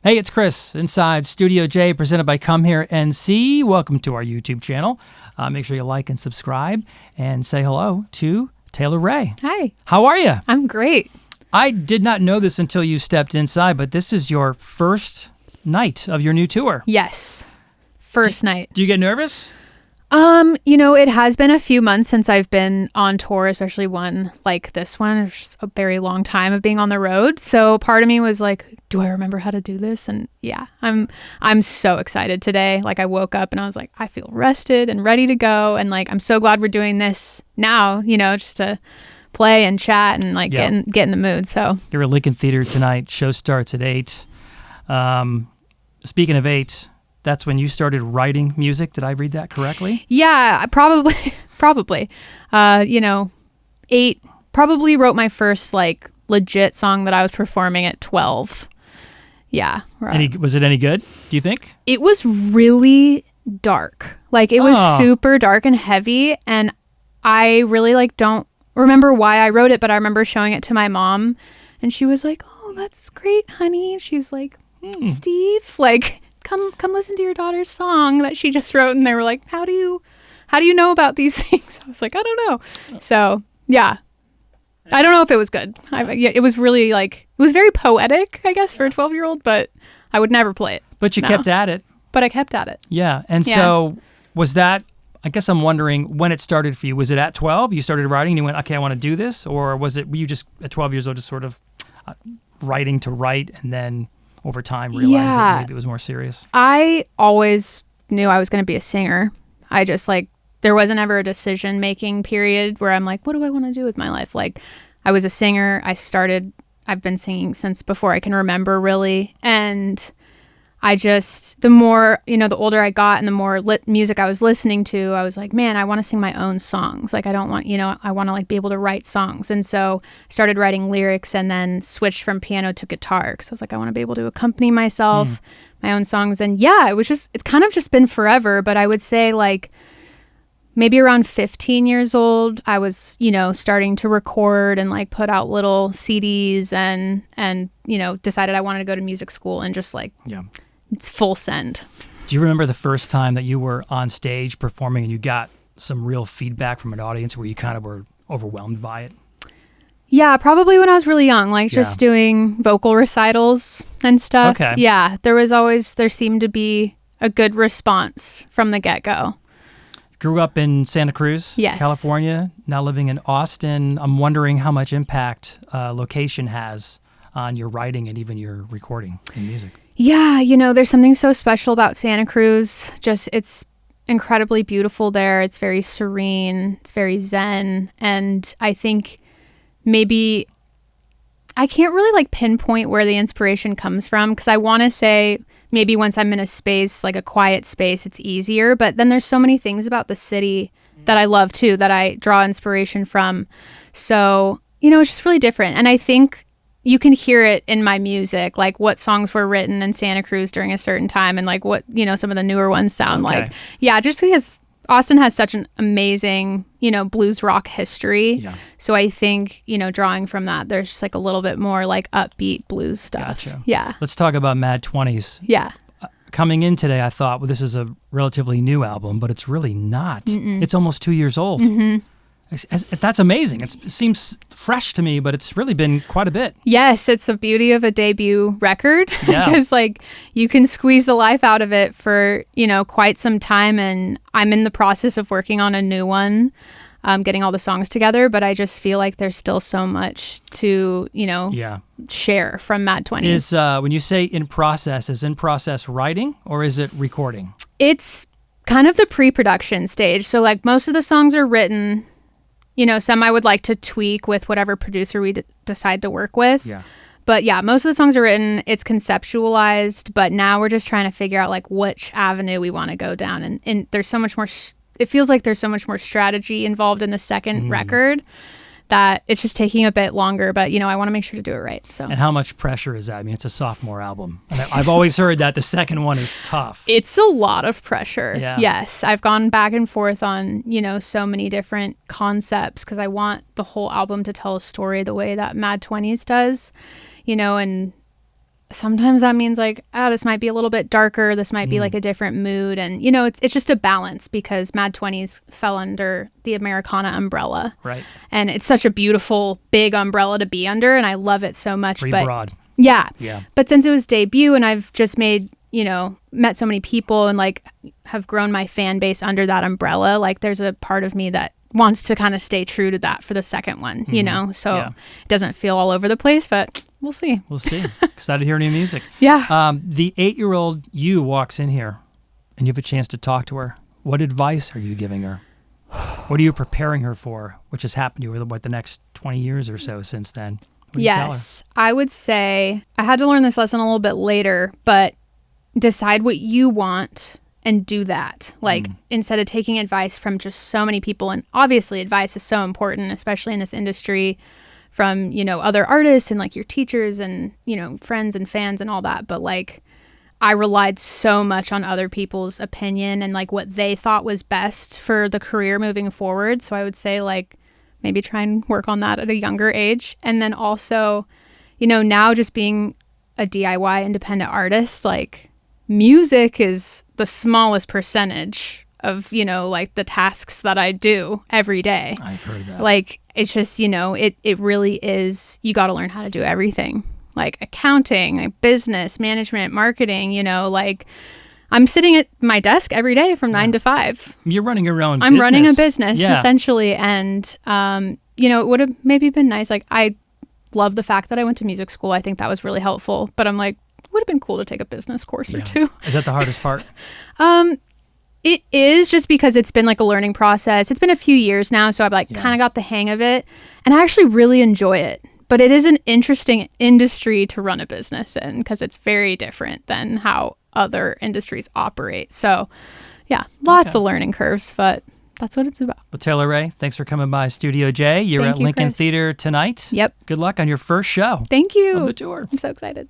Hey, it's Chris inside Studio J, presented by Come Here and See. Welcome to our YouTube channel. Make sure you like and subscribe and say hello to Taylor Rae. Hi. How are you? I'm great. I did not know this until you stepped inside, but this is your first night of your new tour. Yes. First night. Do you get nervous? It has been a few months since I've been on tour, especially one like this one. It's just a very long time of being on the road. So part of me was like, do I remember how to do this? And yeah, I'm so excited today. Like I woke up and I was like, I feel rested and ready to go. And like, I'm so glad we're doing this now, just to play and chat and like get in the mood. So you're at Lincoln Theater tonight. Show starts at 8. Speaking of 8, that's when you started writing music. Did I read that correctly? Yeah, probably. 8, probably wrote my first like legit song that I was performing at 12. Yeah. Right. Was it any good, do you think? It was really dark. Like it was super dark and heavy, and I really like don't remember why I wrote it, but I remember showing it to my mom and she was like, "Oh, that's great, honey." She's like, "Steve, like come listen to your daughter's song that she just wrote." And they were like, how do you know about these things? I was like, I don't know. So yeah, I don't know if it was good. It was really like, it was very poetic, I guess, for a 12-year-old, but I would never play it. But you kept at it. But I kept at it. Yeah. And so was that, I guess I'm wondering when it started for you. Was it at 12 you started writing and you went, okay, I want to do this? Or were you just at 12 years old just sort of writing to write and then over time realized that maybe it was more serious? I always knew I was going to be a singer. I just like, there wasn't ever a decision making period where I'm like, what do I want to do with my life? Like I was a singer. I've been singing since before I can remember, really. And I just, the more, the older I got and the more music I was listening to, I was like, man, I want to sing my own songs. Like I don't want, I want to like be able to write songs. And so I started writing lyrics and then switched from piano to guitar because I was like, I want to be able to accompany myself, my own songs. And yeah, it's kind of just been forever. But I would say like maybe around 15 years old, I was, starting to record and like put out little CDs and decided I wanted to go to music school and just like, it's full send. Do you remember the first time that you were on stage performing and you got some real feedback from an audience where you kind of were overwhelmed by it? Yeah, probably when I was really young, like just doing vocal recitals and stuff. Okay. Yeah, there seemed to be a good response from the get-go. Grew up in Santa Cruz, yes, California, now living in Austin. I'm wondering how much impact location has on your writing and even your recording in music. Yeah, there's something so special about Santa Cruz. Just, it's incredibly beautiful there. It's very serene. It's very zen. And I think maybe I can't really like pinpoint where the inspiration comes from because I want to say maybe once I'm in a space, like a quiet space, it's easier. But then there's so many things about the city that I love too, that I draw inspiration from. So, it's just really different. And I think you can hear it in my music, like what songs were written in Santa Cruz during a certain time and like what, some of the newer ones sound like. Yeah, just because Austin has such an amazing, blues rock history. Yeah. So I think, drawing from that, there's just like a little bit more like upbeat blues stuff. Gotcha. Yeah. Let's talk about Mad Twenties. Yeah. Coming in today, I thought, well, this is a relatively new album, but it's really not. It's almost 2 years old. Mm-hmm. That's amazing. It seems fresh to me, but it's really been quite a bit. Yes, it's the beauty of a debut record because like you can squeeze the life out of it for, quite some time. And I'm in the process of working on a new one, getting all the songs together. But I just feel like there's still so much to, share from Mad Twenties. When you say in process, is in process writing or is it recording? It's kind of the pre-production stage. So like most of the songs are written. Some I would like to tweak with whatever producer we decide to work with. Yeah. But yeah, most of the songs are written, it's conceptualized, but now we're just trying to figure out like which avenue we want to go down. And there's so much more, it feels like there's so much more strategy involved in the second record that it's just taking a bit longer, but I want to make sure to do it right. So. And how much pressure is that? I mean, it's a sophomore album. And I've always heard that the second one is tough. It's a lot of pressure. Yeah. Yes. I've gone back and forth on, so many different concepts because I want the whole album to tell a story the way that Mad Twenties does, and sometimes that means like, this might be a little bit darker. This might be like a different mood. And, you know, it's just a balance because Mad Twenties fell under the Americana umbrella. Right. And it's such a beautiful, big umbrella to be under. And I love it so much. Pretty broad. Yeah. Yeah. But since it was debut and I've just met so many people and like have grown my fan base under that umbrella, like there's a part of me that wants to kind of stay true to that for the second one, you know? So it doesn't feel all over the place, but we'll see. We'll see. Excited to hear new music. Yeah. The 8-year-old you walks in here and you have a chance to talk to her. What advice are you giving her? What are you preparing her for, which has happened to you over the next 20 years or so since then? What do you tell her? I would say I had to learn this lesson a little bit later, but decide what you want and do that. Like instead of taking advice from just so many people, and obviously advice is so important, especially in this industry, from, you know, other artists and like your teachers and, you know, friends and fans and all that. But like I relied so much on other people's opinion and like what they thought was best for the career moving forward. So I would say like maybe try and work on that at a younger age. And then also, you know, now just being a DIY independent artist, like music is the smallest percentage of, you know, like the tasks that I do every day. I've heard that. Like, it's just, you know, it really is, you got to learn how to do everything. Like accounting, like business, management, marketing, you know, like I'm sitting at my desk every day from 9 to 5. You're running your own business. I'm running a business, essentially. And, you know, it would have maybe been nice. Like, I love the fact that I went to music school. I think that was really helpful. But I'm like, would have been cool to take a business course or two. Is that the hardest part? It is, just because it's been like a learning process. It's been a few years now, so I've like kind of got the hang of it, and I actually really enjoy it. But it is an interesting industry to run a business in because it's very different than how other industries operate. So yeah, lots of learning curves, but that's what it's about. Well, Taylor Rae, thanks for coming by Studio J. You're Thank at you, Lincoln Chris. Theater tonight. Yep. Good luck on your first show. Thank you. Of the tour. I'm so excited.